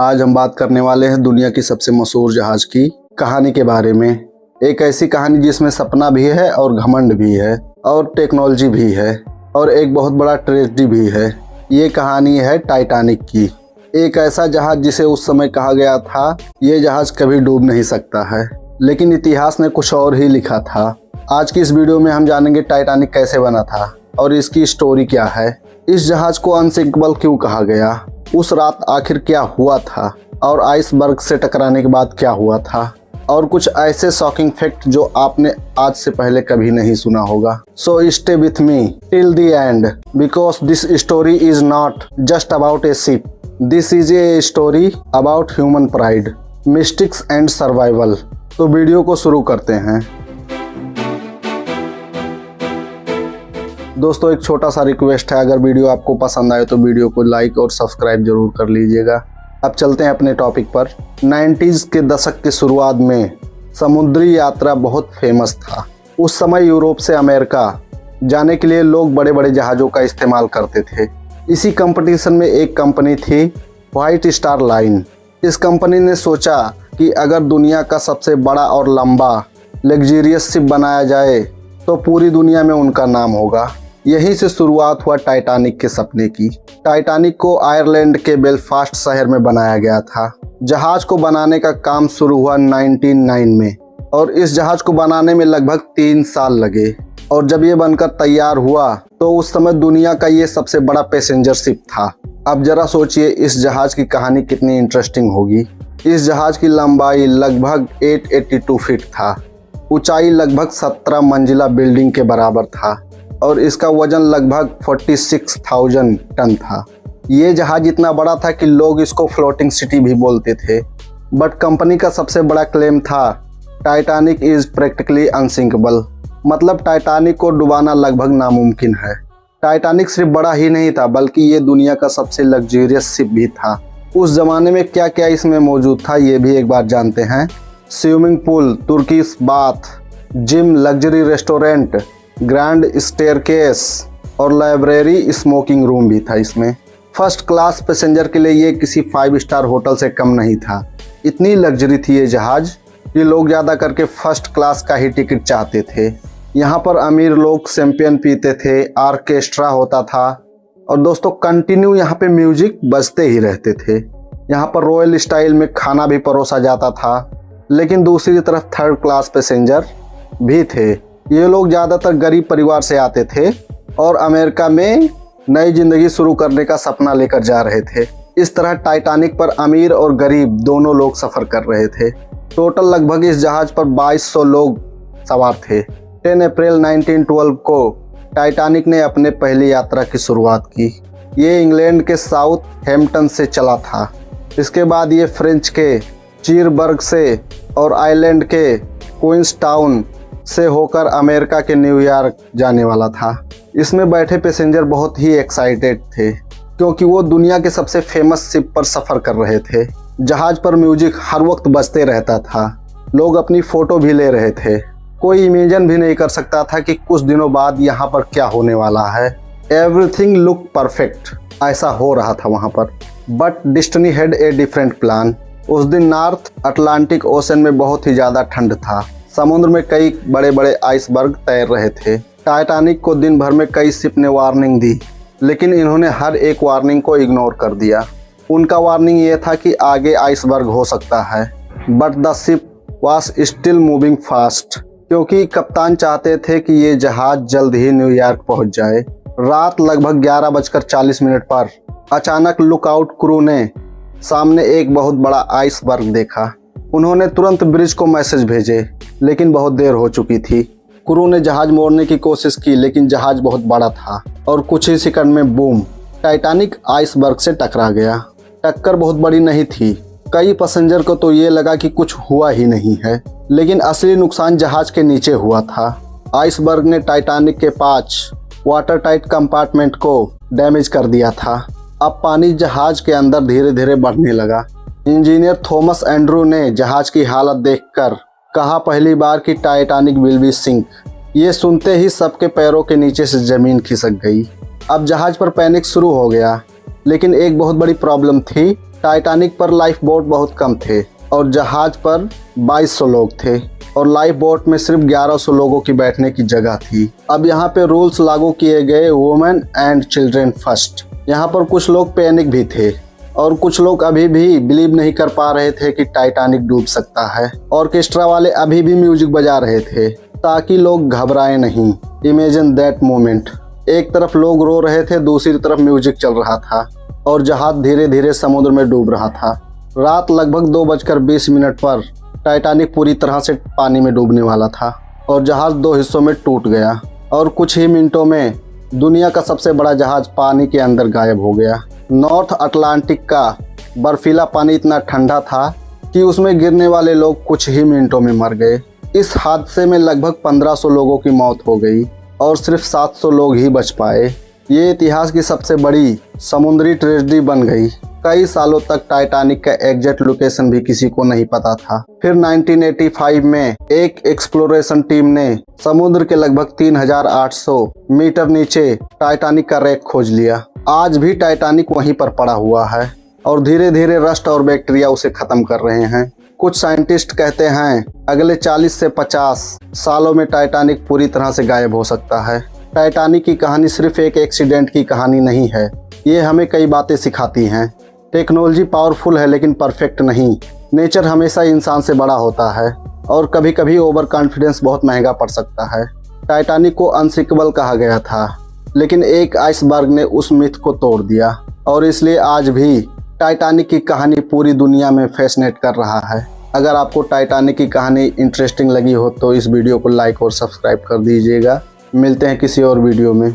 आज हम बात करने वाले हैं दुनिया की सबसे मशहूर जहाज की कहानी के बारे में। एक ऐसी कहानी जिसमें सपना भी है और घमंड भी है और टेक्नोलॉजी भी है और एक बहुत बड़ा ट्रेजेडी भी है। ये कहानी है टाइटैनिक की। एक ऐसा जहाज जिसे उस समय कहा गया था ये जहाज कभी डूब नहीं सकता है, लेकिन इतिहास ने कुछ और ही लिखा था। आज की इस वीडियो में हम जानेंगे टाइटैनिक कैसे बना था और इसकी स्टोरी क्या है। इस जहाज को अनसिंकेबल क्यों कहा गया, उस रात आखिर क्या हुआ था और आइसबर्ग से टकराने के बाद क्या हुआ था, और कुछ ऐसे शॉकिंग फैक्ट जो आपने आज से पहले कभी नहीं सुना होगा। So stay with me till the end because this story is not just about A ship, this is a story about human pride, mystics and survival. तो वीडियो को शुरू करते हैं। दोस्तों एक छोटा सा रिक्वेस्ट है, अगर वीडियो आपको पसंद आए तो वीडियो को लाइक और सब्सक्राइब जरूर कर लीजिएगा। अब चलते हैं अपने टॉपिक पर। 90s के दशक की शुरुआत में समुद्री यात्रा बहुत फेमस था। उस समय यूरोप से अमेरिका जाने के लिए लोग बड़े बड़े जहाज़ों का इस्तेमाल करते थे। इसी कंपटीशन में एक कंपनी थी व्हाइट स्टार लाइन। इस कंपनी ने सोचा कि अगर दुनिया का सबसे बड़ा और लंबा लग्जरियस शिप बनाया जाए तो पूरी दुनिया में उनका नाम होगा। यहीं से शुरुआत हुआ टाइटैनिक के सपने की। टाइटैनिक को आयरलैंड के बेलफास्ट शहर में बनाया गया था। जहाज को बनाने का काम शुरू हुआ 1909 में और इस जहाज को बनाने में लगभग 3 साल लगे। और जब ये बनकर तैयार हुआ तो उस समय दुनिया का ये सबसे बड़ा पैसेंजर शिप था। अब जरा सोचिए इस जहाज की कहानी कितनी इंटरेस्टिंग होगी। इस जहाज की लंबाई लगभग 882 फीट था, ऊंचाई लगभग 17 मंजिला बिल्डिंग के बराबर था और इसका वजन लगभग 46,000 टन था। ये जहाज इतना बड़ा था कि लोग इसको फ्लोटिंग सिटी भी बोलते थे। बट कंपनी का सबसे बड़ा क्लेम था टाइटैनिक इज़ प्रैक्टिकली अनसिंकेबल, मतलब टाइटैनिक को डुबाना लगभग नामुमकिन है। टाइटैनिक सिर्फ बड़ा ही नहीं था बल्कि ये दुनिया का सबसे लग्जरियस शिप भी था। उस ज़माने में क्या क्या इसमें मौजूद था ये भी एक बार जानते हैं। Swimming pool, Turkish bath, gym, luxury restaurant, grand staircase और लाइब्रेरी, स्मोकिंग रूम भी था इसमें। फर्स्ट क्लास पैसेंजर के लिए ये किसी 5 स्टार होटल से कम नहीं था। इतनी लग्जरी थी ये जहाज कि लोग ज़्यादा करके फर्स्ट क्लास का ही टिकट चाहते थे। यहाँ पर अमीर लोग शैंपेन पीते थे, ऑर्केस्ट्रा होता था और दोस्तों कंटिन्यू यहाँ पे म्यूजिक बजते ही रहते थे। यहाँ पर रॉयल स्टाइल में खाना भी परोसा जाता था। लेकिन दूसरी तरफ थर्ड क्लास पैसेंजर भी थे। ये लोग ज़्यादातर गरीब परिवार से आते थे और अमेरिका में नई ज़िंदगी शुरू करने का सपना लेकर जा रहे थे। इस तरह टाइटैनिक पर अमीर और गरीब दोनों लोग सफ़र कर रहे थे। टोटल लगभग इस जहाज़ पर 2200 लोग सवार थे। 10 अप्रैल 1912 को टाइटैनिक ने अपने पहली यात्रा की शुरुआत की। ये इंग्लैंड के साउथ हैम्पटन से चला था। इसके बाद ये फ्रेंच के चीरबर्ग से और आयरलैंड के क्वींसटाउन से होकर अमेरिका के न्यूयॉर्क जाने वाला था। इसमें बैठे पैसेंजर बहुत ही एक्साइटेड थे क्योंकि वो दुनिया के सबसे फेमस शिप पर सफ़र कर रहे थे। जहाज़ पर म्यूजिक हर वक्त बजते रहता था। लोग अपनी फ़ोटो भी ले रहे थे। कोई इमेजिन भी नहीं कर सकता था कि कुछ दिनों बाद यहाँ पर क्या होने वाला है। एवरीथिंग लुक परफेक्ट, ऐसा हो रहा था वहाँ पर। But destiny had a different plan. उस दिन नॉर्थ अटलांटिक ओशन में बहुत ही ज़्यादा ठंड था। समुद्र में कई बड़े बड़े आइसबर्ग तैर रहे थे। टाइटैनिक को दिन भर में कई शिप ने वार्निंग दी, लेकिन इन्होंने हर एक वार्निंग को इग्नोर कर दिया। उनका वार्निंग ये था कि आगे आइसबर्ग हो सकता है। But the ship was still moving fast, क्योंकि कप्तान चाहते थे कि ये जहाज़ जल्द ही न्यूयॉर्क पहुंच जाए। रात लगभग 11:40 पर अचानक लुकआउट क्रू ने सामने एक बहुत बड़ा आइसबर्ग देखा। उन्होंने तुरंत ब्रिज को मैसेज भेजे, लेकिन बहुत देर हो चुकी थी। क्रू ने जहाज मोड़ने की कोशिश की, लेकिन जहाज बहुत बड़ा था और कुछ ही सेकंड में बूम, टाइटैनिक आइसबर्ग से टकरा गया। टक्कर बहुत बड़ी नहीं थी। कई पैसेंजर को तो ये लगा कि कुछ हुआ ही नहीं है, लेकिन असली नुकसान जहाज के नीचे हुआ था। आइसबर्ग ने टाइटैनिक के 5 वाटर टाइट कंपार्टमेंट को डैमेज कर दिया था। अब पानी जहाज के अंदर धीरे धीरे बढ़ने लगा। इंजीनियर थॉमस एंड्रू ने जहाज की हालत देखकर कहा पहली बार कि टाइटैनिक विल बी सिंक। ये सुनते ही सबके पैरों के नीचे से ज़मीन खिसक गई। अब जहाज पर पैनिक शुरू हो गया, लेकिन एक बहुत बड़ी प्रॉब्लम थी। टाइटैनिक पर लाइफ बोट बहुत कम थे और जहाज पर 2200 लोग थे और लाइफ बोट में सिर्फ 1100 लोगों की बैठने की जगह थी। अब यहाँ पे रूल्स लागू किए गए, वुमेन एंड चिल्ड्रन फर्स्ट। यहाँ पर कुछ लोग पैनिक भी थे और कुछ लोग अभी भी बिलीव नहीं कर पा रहे थे कि टाइटैनिक डूब सकता है। ऑर्केस्ट्रा वाले अभी भी म्यूजिक बजा रहे थे ताकि लोग घबराएं नहीं। Imagine that moment. एक तरफ लोग रो रहे थे, दूसरी तरफ म्यूजिक चल रहा था और जहाज धीरे धीरे समुद्र में डूब रहा था। रात लगभग 2:20 पर टाइटैनिक पूरी तरह से पानी में डूबने वाला था और जहाज 2 हिस्सों में टूट गया और कुछ ही मिनटों में दुनिया का सबसे बड़ा जहाज पानी के अंदर गायब हो गया। नॉर्थ अटलांटिक का बर्फीला पानी इतना ठंडा था कि उसमें गिरने वाले लोग कुछ ही मिनटों में मर गए। इस हादसे में लगभग 1500 लोगों की मौत हो गई और सिर्फ 700 लोग ही बच पाए। ये इतिहास की सबसे बड़ी समुद्री ट्रेजेडी बन गई। कई सालों तक टाइटैनिक का एग्जैक्ट लोकेशन भी किसी को नहीं पता था। फिर 1985 में एक एक्सप्लोरेशन टीम ने समुद्र के लगभग 3800 मीटर नीचे टाइटैनिक का रैक खोज लिया। आज भी टाइटैनिक वहीं पर पड़ा हुआ है और धीरे धीरे रस्ट और बैक्टीरिया उसे खत्म कर रहे हैं। कुछ साइंटिस्ट कहते हैं अगले 40 से 50 सालों में टाइटैनिक पूरी तरह से गायब हो सकता है। टाइटैनिक की कहानी सिर्फ एक एक्सीडेंट की कहानी नहीं है, ये हमें कई बातें सिखाती हैं। टेक्नोलॉजी पावरफुल है लेकिन परफेक्ट नहीं। नेचर हमेशा इंसान से बड़ा होता है और कभी कभी ओवर कॉन्फिडेंस बहुत महंगा पड़ सकता है। टाइटैनिक को अनसिंकेबल कहा गया था लेकिन एक आइसबर्ग ने उस मिथ को तोड़ दिया और इसलिए आज भी टाइटैनिक की कहानी पूरी दुनिया में फैसिनेट कर रहा है। अगर आपको टाइटैनिक की कहानी इंटरेस्टिंग लगी हो तो इस वीडियो को लाइक और सब्सक्राइब कर दीजिएगा। मिलते हैं किसी और वीडियो में।